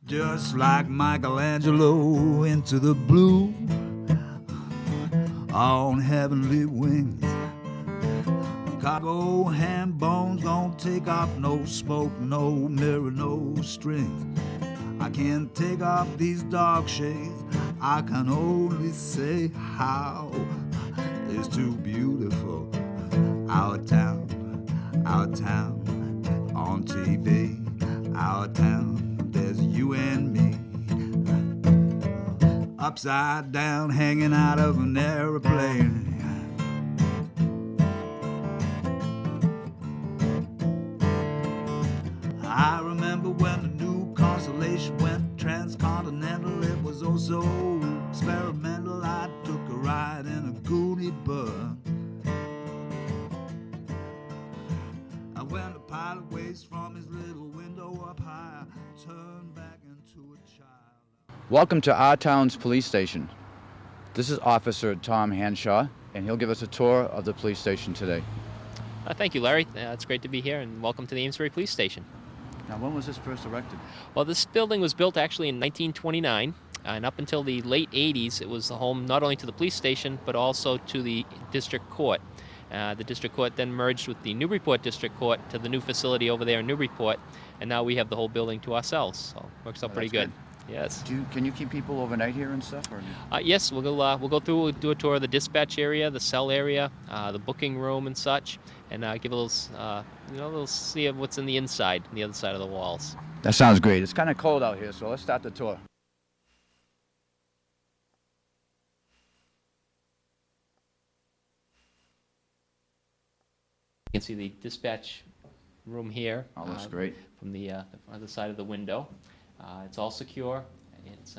Just like Michelangelo into the blue on heavenly wings. Cargo hand bones don't take off, no smoke, no mirror, no strings. I can't take off these dark shades. I can only say how it's too beautiful. Our town on TV. Our town, there's you and me. Upside down, hanging out of an airplane. I remember when the new Constellation went transcontinental. It was oh so experimental. I took a ride in a Goonie bus. And when the pilot waves from his little window up high, turned back into a child. Welcome to our town's police station. This is Officer Tom Hanshaw, and he'll give us a tour of the police station today. Thank you, Larry. It's great to be here, and welcome to the Amesbury Police Station. Now, when was this first erected? Well, this building was built actually in 1929, and up until the late 80s, it was the home not only to the police station, but also to the district court. The district court then merged with the Newburyport District Court to the new facility over there in Newburyport, and now we have the whole building to ourselves, so it works out pretty good. Yes. Can you keep people overnight here and stuff? Or? Yes, we'll go through. We'll do a tour of the dispatch area, the cell area, the booking room, and such, and give a little see of what's in the inside, on the other side of the walls. That sounds great. It's kind of cold out here, so let's start the tour. You can see the dispatch room here. Oh, looks great. From the other side of the window. It's all secure. It's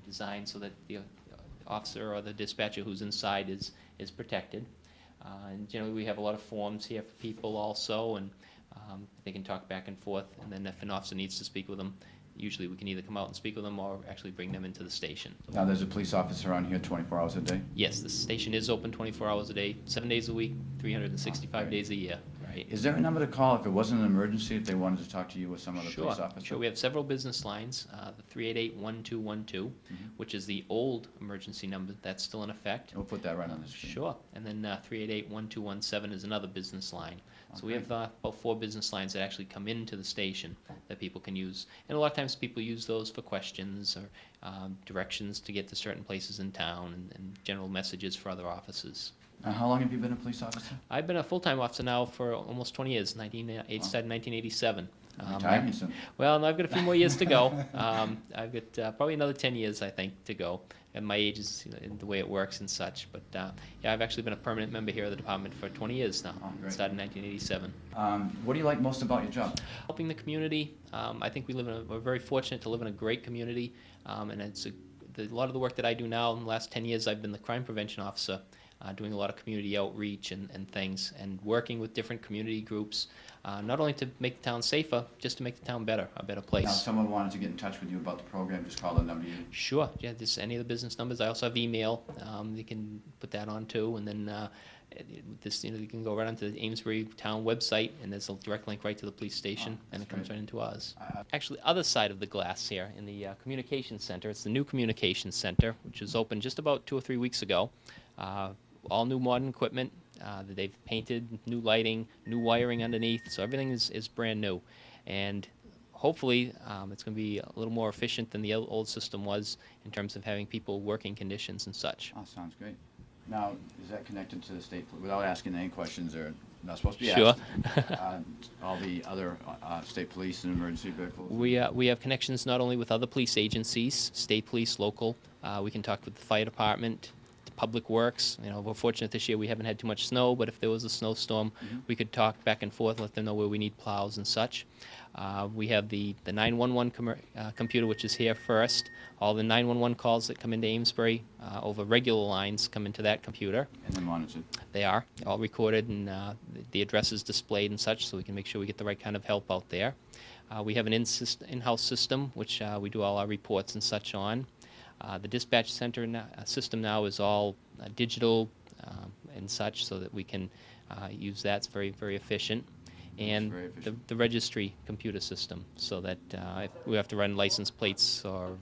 designed so that the officer or the dispatcher who's inside is protected. And generally we have a lot of forms here for people also, and they can talk back and forth. And then if an officer needs to speak with them, usually we can either come out and speak with them or actually bring them into the station. Now there's a police officer on here 24 hours a day? Yes, the station is open 24 hours a day, 7 days a week, 365 days a year. Right. Is there a number to call if it wasn't an emergency, if they wanted to talk to you or some other police officer? Sure, we have several business lines. The 388-1212, which is the old emergency number, that's still in effect. We'll put that right on the screen. Sure, and then 388-1217 is another business line. So Okay. we have about 4 business lines that actually come into the station that people can use. And a lot of times people use those for questions or directions to get to certain places in town and general messages for other offices. How long have you been a police officer? I've been a full-time officer now for almost 20 years. Started in 1987. Retiring soon. Well, no, I've got a few more years to go. I've got probably another 10 years, I think, to go. And my age is the way it works and such. But yeah, I've actually been a permanent member here of the department for 20 years now. Oh, great. Started in 1987. What do you like most about your job? Helping the community. I think we're very fortunate to live in a great community. And it's a lot of the work that I do now, in the last 10 years, I've been the crime prevention officer. Doing a lot of community outreach and things, and working with different community groups, not only to make the town safer, just to make the town better, a better place. Now, if someone wanted to get in touch with you about the program, just call the number you... Sure, yeah, just any of the business numbers. I also have email. You can put that on too, and then you can go right onto the Amesbury Town website, and there's a direct link right to the police station, and it comes right into ours. Actually, other side of the glass here in the communications center, it's the new communications center, which was opened just about 2 or 3 weeks ago. All new modern equipment that they've painted, new lighting, new wiring underneath, so everything is brand new. And hopefully it's going to be a little more efficient than the old system was in terms of having people working conditions and such. Oh, sounds great. Now, is that connected to the state, without asking any questions, they're not supposed to be Sure. asked, all the other state police and emergency vehicles? We have connections not only with other police agencies, state police, local. We can talk with the fire department, Public Works. We're fortunate this year we haven't had too much snow, but if there was a snowstorm, we could talk back and forth, let them know where we need plows and such. We have the 911 computer, which is here first. All the 911 calls that come into Amesbury over regular lines come into that computer. And then monitored. They are all recorded, and the address is displayed and such, so we can make sure we get the right kind of help out there. We have an in-house system, which we do all our reports and such on. The dispatch center system now is all digital and such, so that we can use that. It's very, very efficient. and very efficient. the registry computer system, so that if we have to run license plates or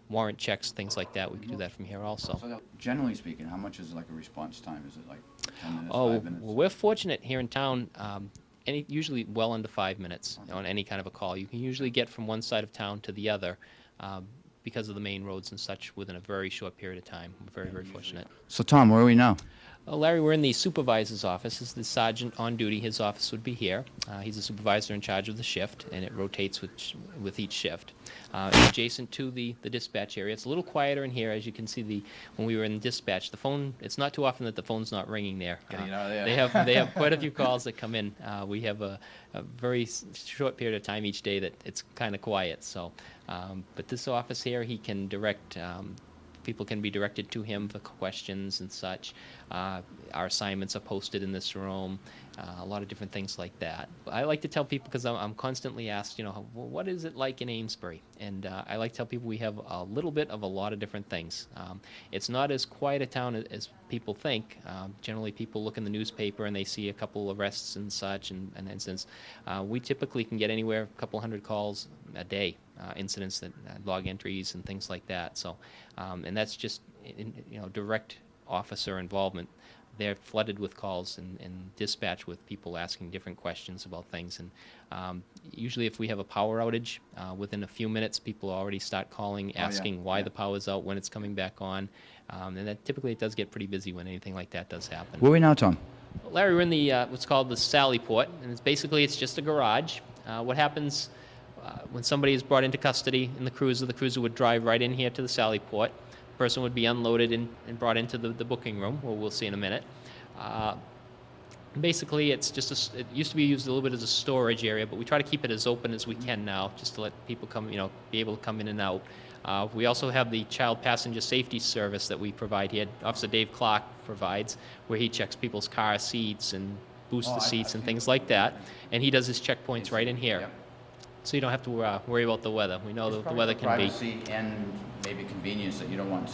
warrant checks, things like that, we can do that from here also. So generally speaking, how much is like a response time? Is it like 10 minutes, Oh, 5 minutes? well, we're fortunate here in town, usually well under 5 minutes on any kind of a call. You can usually get from one side of town to the other because of the main roads and such within a very short period of time. We're very, very fortunate. So Tom, where are we now? Larry, we're in the supervisor's office. This is the sergeant on duty. His office would be here. He's a supervisor in charge of the shift, and it rotates with each shift. It's adjacent to the dispatch area. It's a little quieter in here, as you can see. When we were in dispatch, the phone. It's not too often that the phone's not ringing there. Getting it out of there. They have quite a few calls that come in. We have a very short period of time each day that it's kind of quiet. So, but this office here, he can direct. People can be directed to him for questions and such. Our assignments are posted in this room, a lot of different things like that. I like to tell people, because I'm constantly asked, what is it like in Amesbury? And I like to tell people we have a little bit of a lot of different things. It's not as quiet a town as people think. Generally, people look in the newspaper and they see a couple arrests and such and incidents. We typically can get anywhere a couple hundred calls a day. Incidents that log entries and things like that. So, and that's just direct officer involvement. They're flooded with calls and dispatch with people asking different questions about things. And usually, if we have a power outage, within a few minutes, people already start calling, asking why the power's out, when it's coming back on, and that typically it does get pretty busy when anything like that does happen. Where are we now, Tom? Larry, we're in the what's called the Sally Port, and it's just a garage. What happens? When somebody is brought into custody in the cruiser would drive right in here to the Sally Port. The person would be unloaded and brought into the booking room, where we'll see in a minute. Basically, it's just it used to be used a little bit as a storage area, but we try to keep it as open as we can now, just to let people come, be able to come in and out. We also have the child passenger safety service that we provide here. Officer Dave Clark provides, where he checks people's car seats and booster seats and things like that. And he does his checkpoints right in here. Yep. So you don't have to worry about the weather. We know the weather can be. Privacy and maybe convenience, that you don't want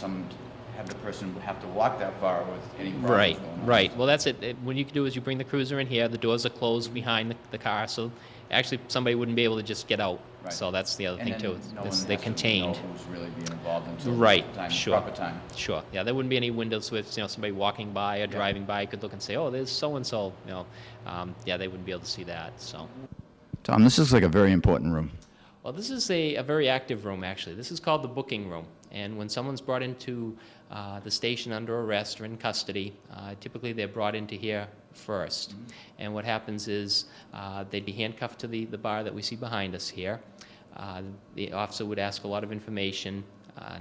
have the person have to walk that far with any problems going on. Right. Well, that's it. What you can do is you bring the cruiser in here. The doors are closed behind the car, so actually somebody wouldn't be able to just get out. Right. So that's the other thing too. They're contained. Who's really being involved until Right. the Sure. proper time. Sure. Yeah, there wouldn't be any windows with somebody walking by or driving by could look and say, oh, there's so and so. Yeah, they wouldn't be able to see that. So. Tom, this is like a very important room. Well, this is a very active room, actually. This is called the booking room. And when someone's brought into the station under arrest or in custody, typically they're brought into here first. Mm-hmm. And what happens is they'd be handcuffed to the bar that we see behind us here. The officer would ask a lot of information,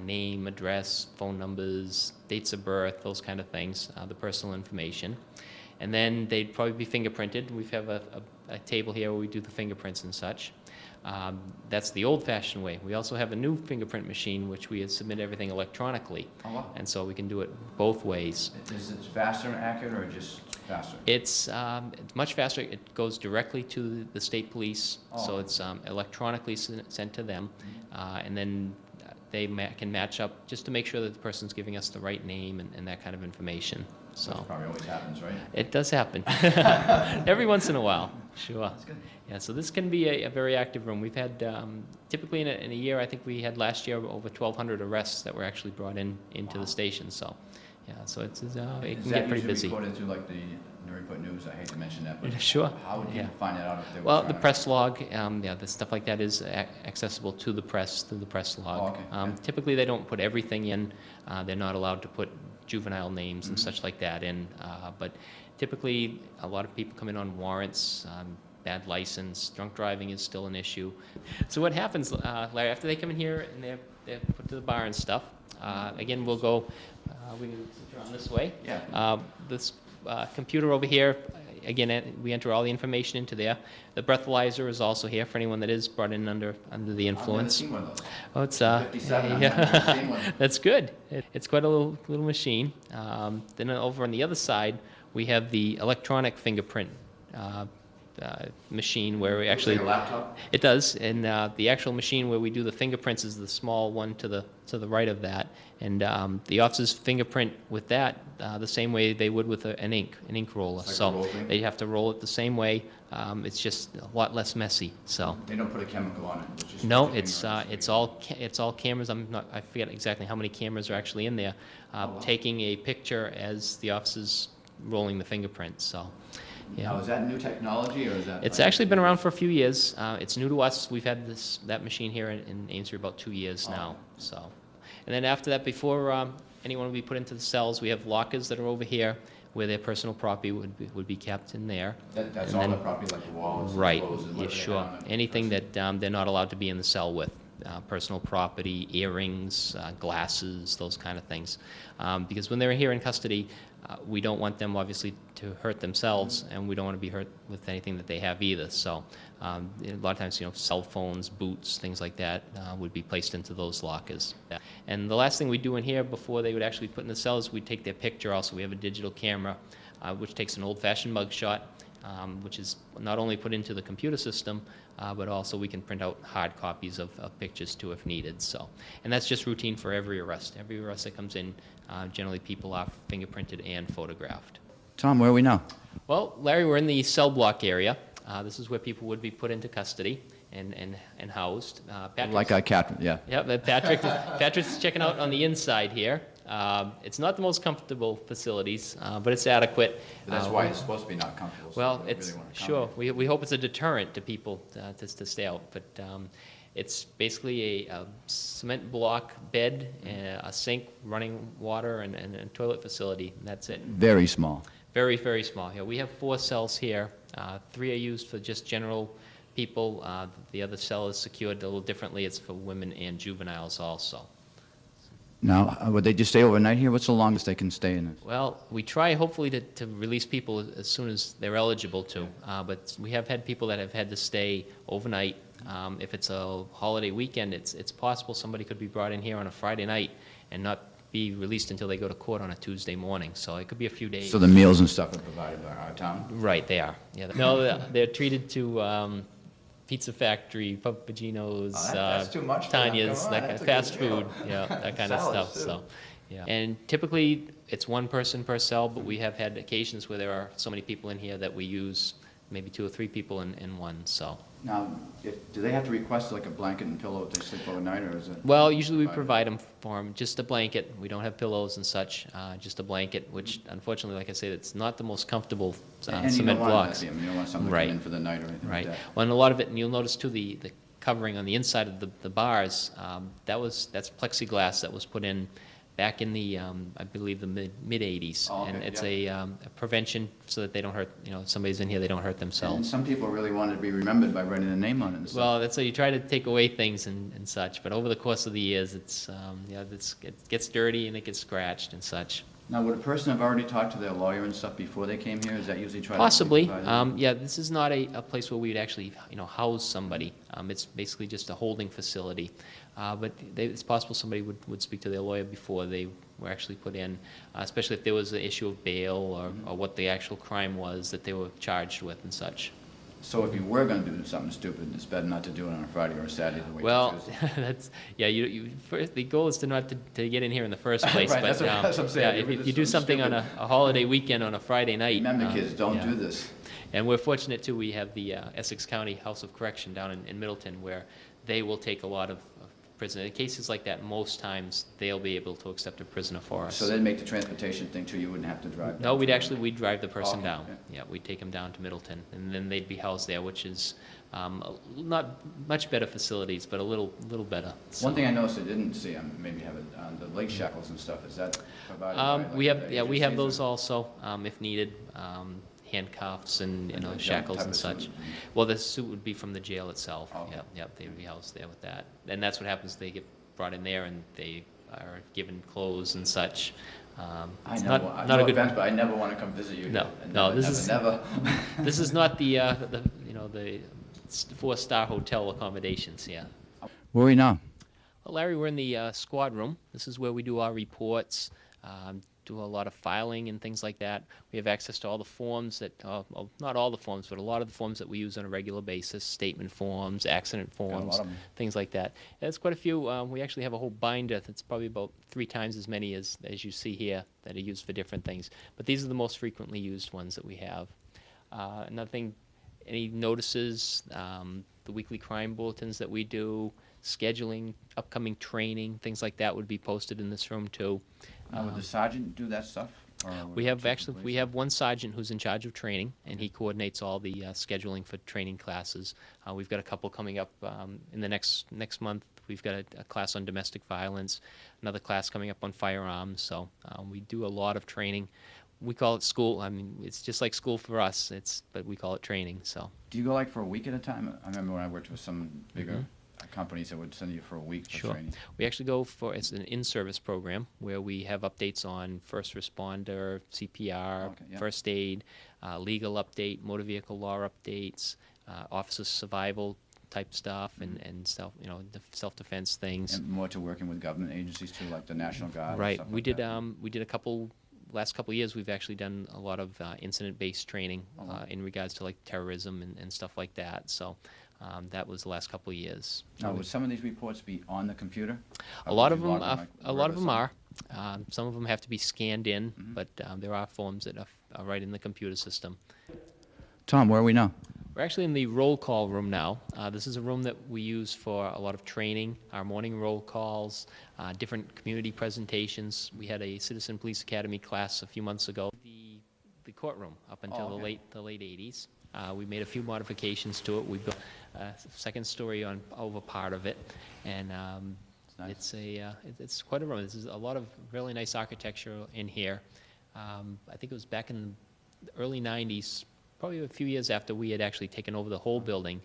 name, address, phone numbers, dates of birth, those kind of things, the personal information. And then they'd probably be fingerprinted. We have a table here where we do the fingerprints and such. That's the old-fashioned way. We also have a new fingerprint machine, which we submit everything electronically. Oh, wow. And so we can do it both ways. Is it faster and accurate, or just faster? It's much faster. It goes directly to the state police, so it's electronically sent to them, and then they can match up just to make sure that the person's giving us the right name and that kind of information. So Which probably always happens, right? It does happen. Every once in a while, sure. That's good. Yeah, so this can be a very active room. We've had, typically in a year, I think we had last year over 1,200 arrests that were actually brought into the station. So, yeah, so it can get pretty busy. Is that usually reported through like the Newburyport News? I hate to mention that, but sure. How would you find that out if they were Well, trying the to- press log, the stuff like that is accessible to the press through the press log. Oh, okay. Typically, they don't put everything in. They're not allowed to put juvenile names and such like that in. But typically, a lot of people come in on warrants, bad license, drunk driving is still an issue. So what happens, Larry, after they come in here and they're put to the bar and stuff, again, we'll go, we can turn this way. Yeah. This computer over here, again, we enter all the information into there. The breathalyzer is also here for anyone that is brought in under the influence. I've never seen one of those. Oh, it's 57, I've never seen one. That's good. It's quite a little machine. Then over on the other side, we have the electronic fingerprint machine where we actually... Like a laptop? It does, and the actual machine where we do the fingerprints is the small one to the right of that. And the officers fingerprint with that the same way they would with an ink roller. It's like a So roll thing? they have to roll it the same way. It's just a lot less messy. So They don't put a chemical on it? Just no, put your finger on it. it's all cameras. I forget exactly how many cameras are actually in there, taking a picture as the officers rolling the fingerprints. So. Yeah. Now, is that new technology, or is that... It's actually been around for a few years. It's new to us. We've had that machine here in Amesbury about 2 years now. So, and then after that, before anyone would be put into the cells, we have lockers that are over here where their personal property would be kept in there. That's And all then- the property, like the walls, and Right. clothes, and Yeah, whatever they sure. have on it? Anything that they're not allowed to be in the cell with. Personal property, earrings, glasses, those kind of things. Because when they're here in custody, we don't want them obviously to hurt themselves, and we don't want to be hurt with anything that they have either. So a lot of times, cell phones, boots, things like that would be placed into those lockers. Yeah. And the last thing we do in here before they would actually put in the cells, we take their picture also. We have a digital camera which takes an old-fashioned mug shot, which is not only put into the computer system, but also we can print out hard copies of pictures too if needed. So, and that's just routine for every arrest. Every arrest that comes in, generally people are fingerprinted and photographed. Tom, where are we now? Well, Larry, we're in the cell block area. This is where people would be put into custody and housed. Like a cat, yeah. Yep, Patrick's checking out on the inside here. It's not the most comfortable facilities, but it's adequate. But that's why it's supposed to be not comfortable. so Well, they really it's wanna come sure. here. We hope it's a deterrent to people to stay out, but it's basically a cement block bed, a sink, running water, and a toilet facility. And that's it. Very small. Very, very small. Yeah, we have 4 cells here. 3 are used for just general people. The other cell is secured a little differently. It's for women and juveniles also. Now, would they just stay overnight here? What's the longest they can stay in it? Well, we try hopefully to release people as soon as they're eligible to, but we have had people that have had to stay overnight. If it's a holiday weekend, it's possible somebody could be brought in here on a Friday night and not be released until they go to court on a Tuesday morning. So it could be a few days. So the meals and stuff are provided by our town? Right, they are. Yeah. No, they're treated to Pizza Factory, Papagino's, that's too much for them. Tanya's, Come on, that kind that's of a fast good deal. food, yeah, that kind of Salads, stuff. too. So, yeah. And typically it's one person per cell, but we have had occasions where there are so many people in here that we use maybe 2 or 3 people in one. So. Now, do they have to request like a blanket and pillow if they sleep overnight, or is it? Well, usually we provided? provide them for them, just a blanket. We don't have pillows and such, just a blanket, which unfortunately, like I said, it's not the most comfortable And you cement don't want blocks. that, you don't want someone to Right. come in for the night or anything Right. like that. Well, and a lot of it, and you'll notice too, the covering on the inside of the bars, that's plexiglass that was put in back in the, I believe, the mid-'80s. Oh, okay, And it's yeah. a prevention so that they don't hurt, if somebody's in here, they don't hurt And themselves. some people really wanted to be remembered by writing a name on it and stuff. Well, that's how you try to take away things and such, but over the course of the years, it gets dirty and it gets scratched and such. Now, would a person have already talked to their lawyer and stuff before they came here? Is that usually tried? Possibly. Yeah, this is not a place where we would actually, house somebody. It's basically just a holding facility. But it's possible somebody would speak to their lawyer before they were actually put in, especially if there was an issue of bail or what the actual crime was that they were charged with and such. So if you were going to do something stupid, it's better not to do it on a Friday or a Saturday. To wait till Well, Tuesday. first, the goal is to not to get in here in the first place. Right, but that's what I'm saying. yeah, If if it's you do something on stupid. a holiday weekend on a Friday night. Remember, kids, don't yeah. do this. And we're fortunate too. We have the Essex County House of Correction down in Middleton, where they will take a lot of prisoners. In cases like that, most times they'll be able to accept a prisoner for us. So they'd make the transportation thing too, you wouldn't have to drive. No, down to- we'd drive the person Okay, down. yeah. Yeah, we'd take them down to Middleton, and then they'd be housed there, which is not much better facilities, but a little better. So. One thing I noticed I didn't see, maybe have it on the leg shackles and stuff, is that provided by? like, we have the we have agencies, those or- also if needed. Handcuffs and And the shackles type and of such. suit. Well, the suit would be from the jail itself. Oh, okay. Yep, they would be housed there with that. And that's what happens. They get brought in there and they are given clothes and such. I It's know, not no a good. offense, but I never want to come visit you. No, here. no, Never, this never, is- Never. This is not the 4-star hotel accommodations. Yeah. Where are we now? Well, Larry, we're in the squad room. This is where we do our reports, do a lot of filing and things like that. We have access to all the forms that, well, not all the forms, but a lot of the forms that we use on a regular basis, statement forms, accident forms, of 'em. things like that. That's quite a few. We actually have a whole binder that's probably about 3 times as many as you see here that are used for different things. But these are the most frequently used ones that we have. Another thing, any notices, the weekly crime bulletins that we do, scheduling, upcoming training, things like that would be posted in this room too. Would the sergeant do that stuff? Or would We the have chief of actually, police? we have one sergeant who's in charge of training, and he coordinates all the scheduling for training classes. We've got a couple coming up in the next month. We've got a class on domestic violence, another class coming up on firearms. So we do a lot of training. We call it school. I mean, it's just like school for us. But we call it training. So. Do you go like for a week at a time? I remember when I worked with some bigger companies that would send you for a week for Sure. training. We actually go for, it's an in-service program where we have updates on first responder, CPR, Okay, yeah. first aid, legal update, motor vehicle law updates, officer survival type stuff, and self-defense things. And more to working with government agencies too, like the National Guard. and Right. stuff We like did. that. We did last couple of years. We've actually done a lot of incident-based training in regards to like terrorism and stuff like that. So that was the last couple of years. Now, would some of these reports be on the computer? A Or lot would of you them. log like A Word lot or of them something? are. Some of them have to be scanned in, but there are forms that are right in the computer system. Tom, where are we now? We're actually in the roll call room now. This is a room that we use for a lot of training, our morning roll calls, different community presentations. We had a Citizen Police Academy class a few months ago. The courtroom up until Oh, okay. the late 80s. We made a few modifications to it. We built a second story over part of it, and Nice. it's quite a room. This is a lot of really nice architecture in here. I think it was back in the early 90s, probably a few years after we had actually taken over the whole building.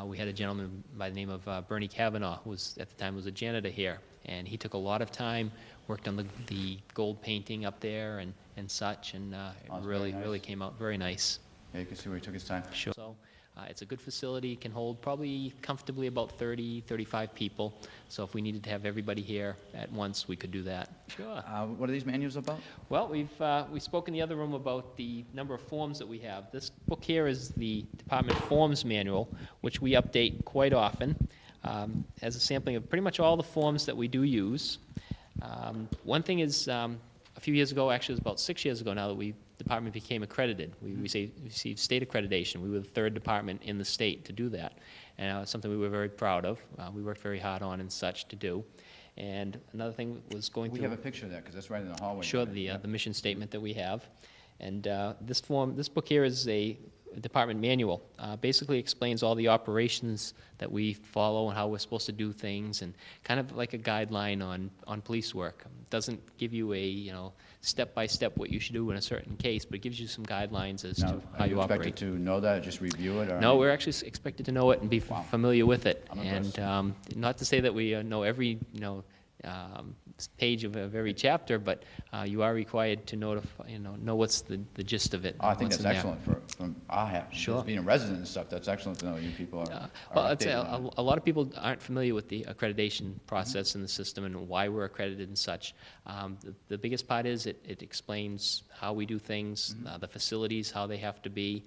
We had a gentleman by the name of Bernie Kavanaugh, who was at the time was a janitor here, and he took a lot of time, worked on the gold painting up there and such, and Oh, it it's really very nice. came out very nice. Yeah, you can see where he took his time. Sure. So it's a good facility, can hold probably comfortably about 30, 35 people. So if we needed to have everybody here at once, we could do that. Sure. What are these manuals about? Well, we spoke in the other room about the number of forms that we have. This book here is the Department Forms Manual, which we update quite often, as a sampling of pretty much all the forms that we do use. One thing is, a few years ago, actually it was about 6 years ago now, that the department became accredited. We received state accreditation. We were the third department in the state to do that, and it's something we were very proud of. We worked very hard on and such to do. And another thing was going We through. have a picture of that because that's right in the hallway. Sure, there. the mission statement that we have. And this book here is a department manual. Basically explains all the operations that we follow and how we're supposed to do things, and kind of like a guideline on police work. It doesn't give you a step-by-step what you should do in a certain case, but it gives you some guidelines as Now, to how are you you operate. expected to know that or just review it? Or No, we're actually expected to know it and be Wow. familiar with it. I'm And impressed. not to say that we know every page of every chapter, but you are required to know what's the gist of it. Oh, I think what's that's in there. excellent from our half. Sure. Just being a resident and stuff, that's excellent to know you people are Well, I'd say updated on it. a lot of people aren't familiar with the accreditation process in the system and why we're accredited and such. The biggest part is it explains how we do things, the facilities, how they have to be,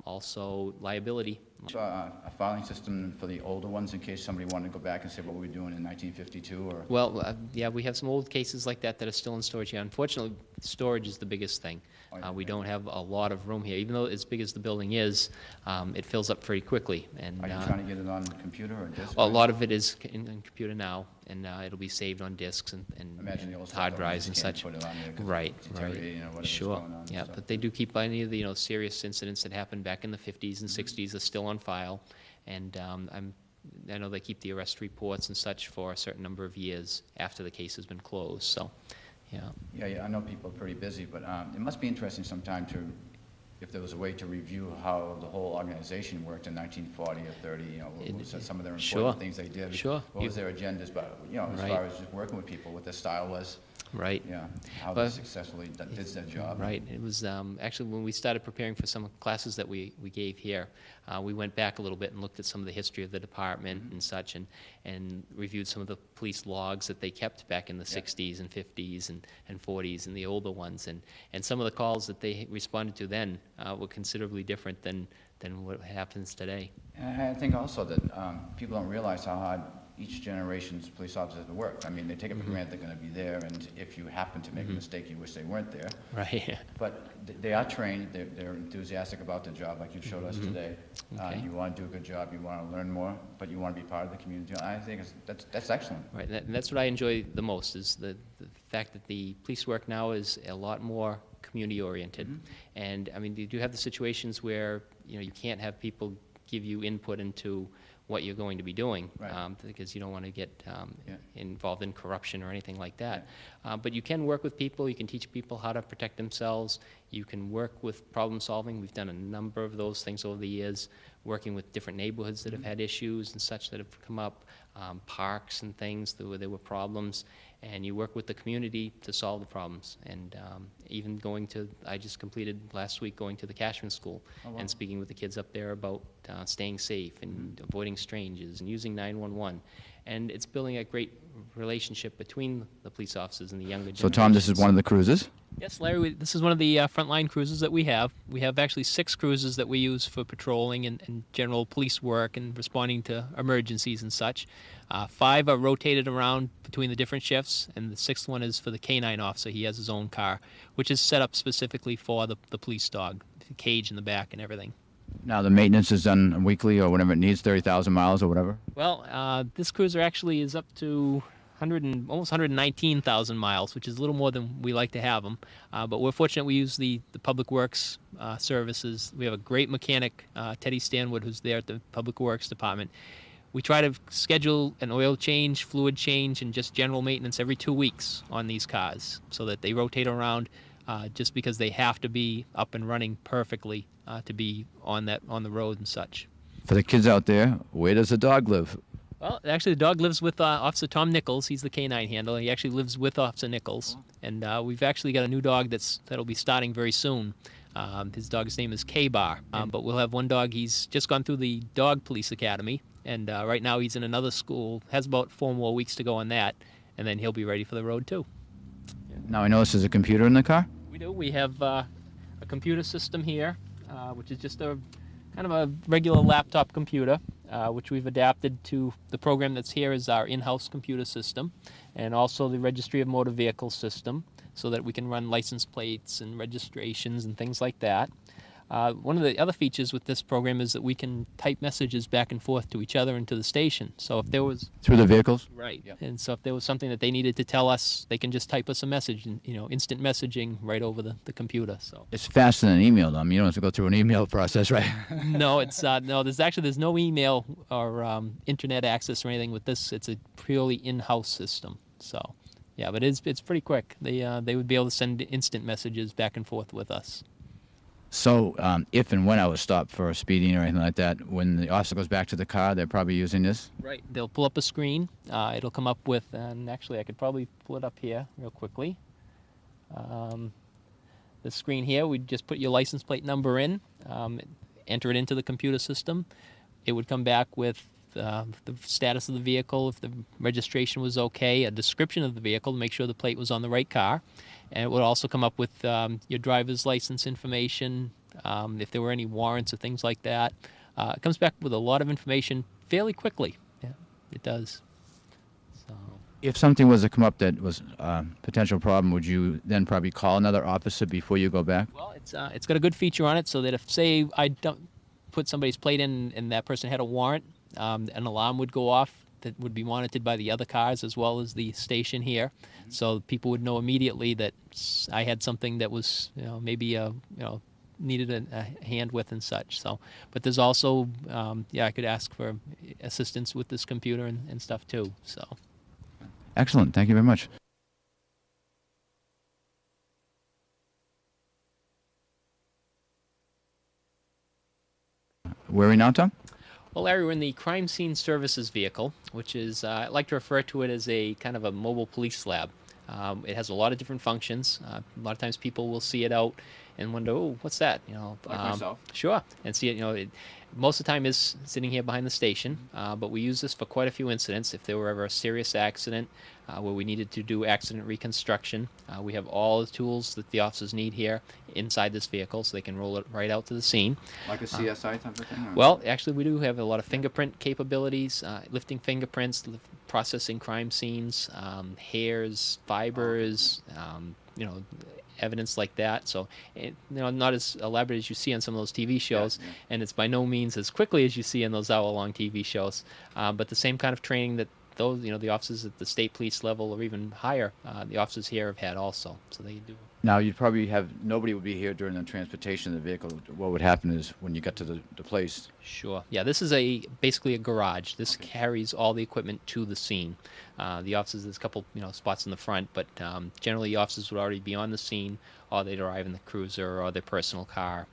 also liability. A filing system for the older ones in case somebody wanted to go back and say what were we doing in 1952 or? Well, yeah, we have some old cases like that are still in storage here. Unfortunately, storage is the biggest thing. Oh, yeah, We yeah. don't have a lot of room here. Even though as big as the building is, it fills up pretty quickly. And Are you trying to get it on computer or disk? a lot of it is in computer now, and it'll be saved on disks and Imagine the old stuff hard that we drives just and can't such. put it on there 'cause Right, it's deteriorating or whatever's Sure, going on and yeah, stuff. but they do keep any of the serious incidents that happened back in the 50s and 60s are still on file, and I know they keep the arrest reports and such for a certain number of years after the case has been closed. So, yeah. Yeah, I know people are pretty busy, but it must be interesting sometime if there was a way to review how the whole organization worked in 1940 or 30, what was some of their important Sure. things they did. Sure. What was their agendas, but, as Right. far as just working with people, what their style was. Right. Yeah, how Well, they successfully did their job. Right. It was actually when we started preparing for some classes that we gave here, we went back a little bit and looked at some of the history of the department and such, and reviewed some of the police logs that they kept back in the 60s and 50s and 40s and the older ones. And some of the calls that they responded to then were considerably different than what happens today. And I think also that people don't realize how hard each generation's police officers have worked. I mean, they take it for granted they're going to be there, and if you happen to make a mistake, you wish they weren't there. Right. But they are trained, they're enthusiastic about their job, like you showed us today. Okay. You want to do a good job, you want to learn more, but you want to be part of the community. I think that's excellent. Right, and that's what I enjoy the most, is the fact that the police work now is a lot more community-oriented. And, I mean, you do have the situations where, you can't have people give you input into what you're going to be doing, Right. Because you don't want to get involved in corruption or anything like that. But you can work with people, you can teach people how to protect themselves, you can work with problem solving. We've done a number of those things over the years, working with different neighborhoods that have had issues and such that have come up, parks and things where there were problems, and you work with the community to solve the problems. And even I just completed last week going to the Cashman School and speaking with the kids up there about staying safe and avoiding strangers and using 911. And it's building a great relationship between the police officers and the younger So, generations. Tom, this is one of the cruises? Yes, Larry, this is one of the frontline cruises that we have. We have actually 6 cruises that we use for patrolling and general police work and responding to emergencies and such. 5 are rotated around between the different shifts, and the 6th one is for the K-9 officer. He has his own car, which is set up specifically for the police dog, the cage in the back and everything. Now, the maintenance is done weekly or whatever it needs, 30,000 miles or whatever? Well, this cruiser actually is up to almost 119,000 miles, which is a little more than we like to have them. But we're fortunate we use the Public Works services. We have a great mechanic, Teddy Stanwood, who's there at the Public Works Department. We try to schedule an oil change, fluid change, and just general maintenance every 2 weeks on these cars so that they rotate around just because they have to be up and running perfectly to be on the road and such. For the kids out there, where does the dog live? Well, actually, the dog lives with Officer Tom Nichols. He's the K-9 handler. He actually lives with Officer Nichols. And we've actually got a new dog that'll be starting very soon. His dog's name is K-Bar. But we'll have one dog. He's just gone through the Dog Police Academy. And right now he's in another school. Has about 4 more weeks to go on that. And then he'll be ready for the road, too. Now, I notice there's a computer in the car? We do. We have a computer system here, which is just a kind of a regular laptop computer, which we've adapted to. The program that's here is our in-house computer system, and also the Registry of Motor Vehicles system, so that we can run license plates and registrations and things like that. One of the other features with this program is that we can type messages back and forth to each other and to the station. So if there was... Through the vehicles? Right. Yep. And so if there was something that they needed to tell us, they can just type us a message, and instant messaging right over the computer. So It's faster than an email, though. I mean, you don't have to go through an email process, right? no, it's no. There's no email or internet access or anything with this. It's a purely in-house system. So yeah, but it's pretty quick. They would be able to send instant messages back and forth with us. So if and when I was stopped for speeding or anything like that, when the officer goes back to the car, they're probably using this? Right. They'll pull up a screen. It'll come up with, and actually I could probably pull it up here real quickly. The screen here, we just put your license plate number in, enter it into the computer system. It would come back with the status of the vehicle, if the registration was okay, a description of the vehicle to make sure the plate was on the right car. And it would also come up with your driver's license information, if there were any warrants or things like that. It comes back with a lot of information fairly quickly. Yeah, it does. So. If something was to come up that was a potential problem, would you then probably call another officer before you go back? Well, it's got a good feature on it so that if, say, I don't put somebody's plate in and that person had a warrant, an alarm would go off that would be monitored by the other cars as well as the station here. So people would know immediately that I had something that was, maybe, needed a hand with and such. So, but there's also, I could ask for assistance with this computer and stuff too. So. Excellent. Thank you very much. Where are we now, Tom? Well, Larry, we're in the Crime Scene Services vehicle, which is, I like to refer to it as a kind of a mobile police lab. It has a lot of different functions. A lot of times people will see it out and wonder, oh, what's that? Like myself. Sure, and see it. Most of the time is sitting here behind the station, but we use this for quite a few incidents. If there were ever a serious accident where we needed to do accident reconstruction, we have all the tools that the officers need here inside this vehicle, so they can roll it right out to the scene. Like a CSI type of thing? Or? Well, actually, we do have a lot of fingerprint capabilities, lifting fingerprints, processing crime scenes, hairs, fibers, evidence like that. So, not as elaborate as you see on some of those TV shows, and it's by no means as quickly as you see in those hour-long TV shows. But the same kind of training that those, the officers at the state police level or even higher, the officers here have had also. So they do. Now, you'd probably have, nobody would be here during the transportation of the vehicle. What would happen is when you get to the place. Sure. Yeah, this is basically a garage. This carries all the equipment to the scene. The officers, there's a couple, spots in the front, but generally the officers would already be on the scene, or they'd arrive in the cruiser or their personal car.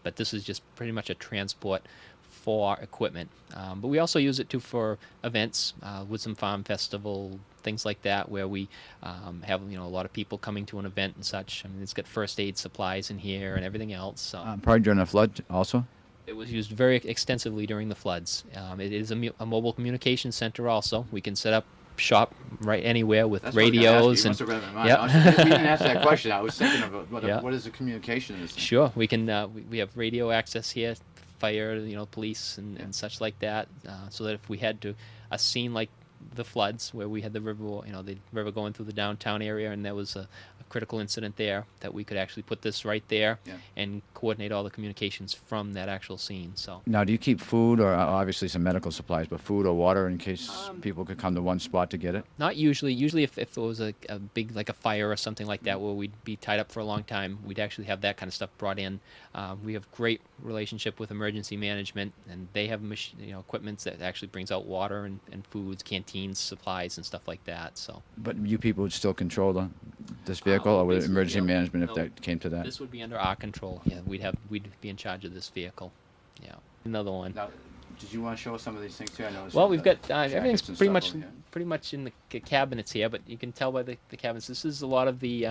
But this is just pretty much a transport for equipment. But we also use it too for events, Woodson Farm Festival, things like that, where we have a lot of people coming to an event and such. I mean, it's got first aid supplies in here and everything else. So Probably during a flood also? it was used very extensively during the floods. It is a mobile communication center also. We can set up shop right anywhere with That's radios. You and must have read my mind. Yep. We didn't ask that question. I was thinking of Yeah. what is the communication in this thing? Sure, we can. We have radio access here, fire, police and such like that, so that if we had to a scene like the floods where we had the river, the river going through the downtown area, and there was a critical incident there, that we could actually put this right there and coordinate all the communications from that actual scene. So Now, do you keep food or obviously some medical supplies, but food or water in case people could come to one spot to get it? not usually. Usually, if there was a big, like a fire or something like that, where we'd be tied up for a long time, we'd actually have that kind of stuff brought in. We have great relationship with emergency management, and they have equipment that actually brings out water and foods, canteens, supplies, and stuff like that. So But you people would still control this vehicle, or would basically, emergency management if no, that came to that? this would be under our control. Yeah, we'd be in charge of this vehicle. Yeah, another one. Now, did you want to show us some of these things here? I noticed Well, we've got everything's jackets and pretty stuff much over here. in the cabinets here, but you can tell by the cabinets. This is a lot of the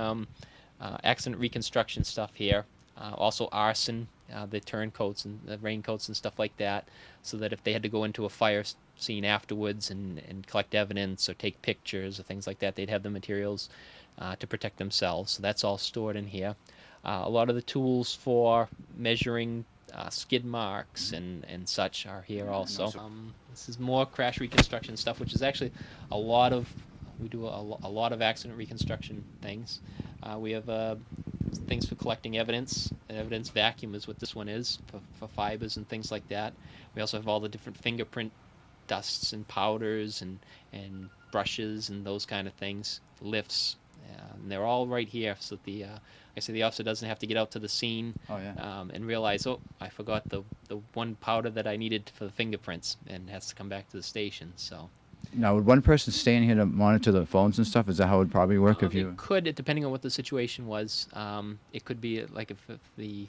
accident reconstruction stuff here. Also arson, the turncoats and the raincoats and stuff like that, so that if they had to go into a fire scene afterwards and collect evidence or take pictures or things like that, they'd have the materials to protect themselves. So that's all stored in here. A lot of the tools for measuring skid marks and such are here also. This is more crash reconstruction stuff, which is actually we do a lot of accident reconstruction things. We have things for collecting evidence. An evidence vacuum is what this one is, for fibers and things like that. We also have all the different fingerprint dusts and powders and brushes and those kind of things, lifts. And they're all right here, so that the officer doesn't have to get out to the scene and realize, oh, I forgot the one powder that I needed for the fingerprints, and has to come back to the station. So Now, would one person stay in here to monitor the phones and stuff? Is that how it would probably work if you... It could, depending on what the situation was. It could be like if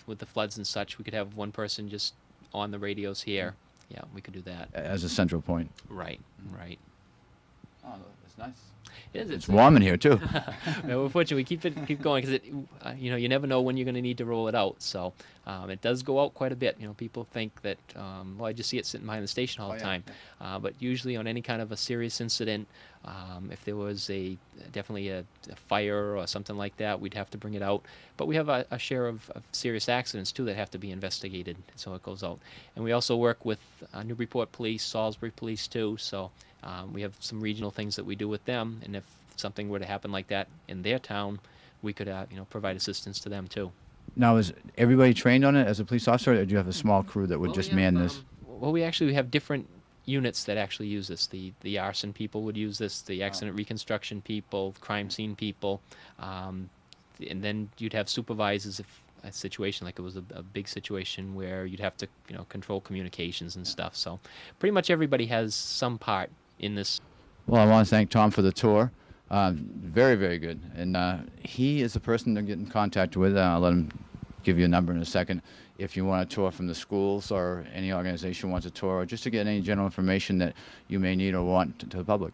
with the floods and such, we could have one person just on the radios here. Yeah, we could do that. As a central point? Right. Oh, that's nice. It is. It's warm in here, too. Well, fortunately, we keep going, because you never know when you're going to need to roll it out. So it does go out quite a bit. People think that well, I just see it sitting behind the station all the time. But usually on any kind of a serious incident, if there was definitely a fire or something like that, we'd have to bring it out. But we have a share of serious accidents too that have to be investigated, so it goes out. And we also work with Newburyport Police, Salisbury Police too. So we have some regional things that we do with them, and if something were to happen like that in their town, we could provide assistance to them too. Now, is everybody trained on it as a police officer, or do you have a small crew that would just man this? Well, we actually have different units that actually use this. The arson people would use this, the accident reconstruction people, crime scene people, and then you'd have supervisors if a situation like it was a big situation where you'd have to control communications and stuff. So pretty much everybody has some part in this. Well, I want to thank Tom for the tour. Very, very good. And he is the person to get in contact with. I'll let him give you a number in a second. If you want a tour from the schools, or any organization wants a tour, or just to get any general information that you may need or want to the public.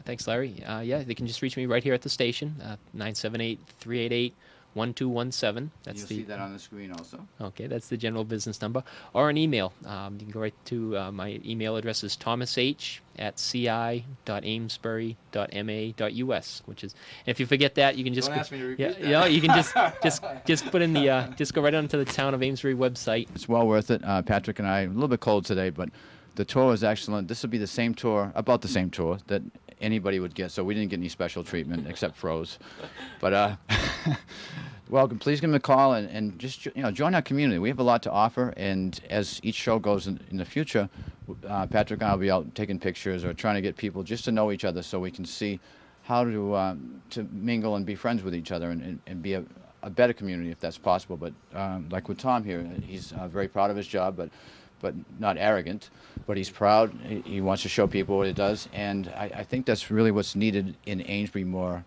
Thanks, Larry. Yeah, they can just reach me right here at the station, 978-388-1217. That's You'll the see that on the screen also. Okay, that's the general business number, or an email. You can go right to my email address is thomash@ci.amesbury.ma.us, which is. And if you forget that, you can just Don't ask me to repeat yeah, that. you know, you can just put in the just go right onto the Town of Amesbury website. It's well worth it. Patrick and I, a little bit cold today, but the tour was excellent. This will be the same tour, about the same tour that anybody would get, so we didn't get any special treatment except froze. But welcome. Please give them a call and just join our community. We have a lot to offer, and as each show goes in the future, Patrick and I will be out taking pictures or trying to get people just to know each other so we can see how to mingle and be friends with each other and be a better community if that's possible. But like with Tom here, he's very proud of his job, but not arrogant, but he's proud. He wants to show people what he does, and I think that's really what's needed in Amesbury more.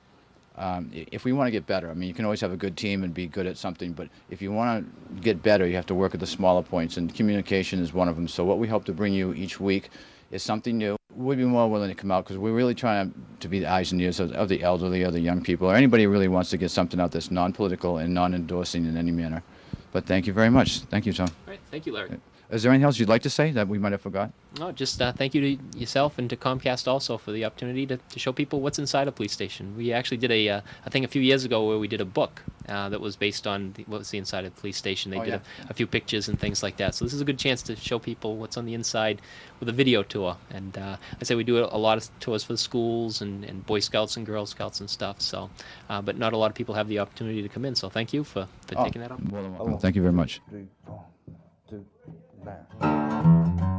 If we want to get better, I mean, you can always have a good team and be good at something, but if you want to get better, you have to work at the smaller points, and communication is one of them. So what we hope to bring you each week is something new. We'd be more willing to come out because we're really trying to be the eyes and ears of the elderly or the young people or anybody who really wants to get something out that's non-political and non-endorsing in any manner. But thank you very much. Thank you, Tom. All right, thank you, Larry. Is there anything else you'd like to say that we might have forgot? No, just thank you to yourself and to Comcast also for the opportunity to show people what's inside a police station. We actually did I think a few years ago where we did a book that was based on what was the inside of the police station. They did a few pictures and things like that. So this is a good chance to show people what's on the inside with a video tour. And I say we do a lot of tours for the schools and Boy Scouts and Girl Scouts and stuff. So, but not a lot of people have the opportunity to come in. So thank you for taking that up. More than welcome. Thank you very much. 3, 4, 2, bam.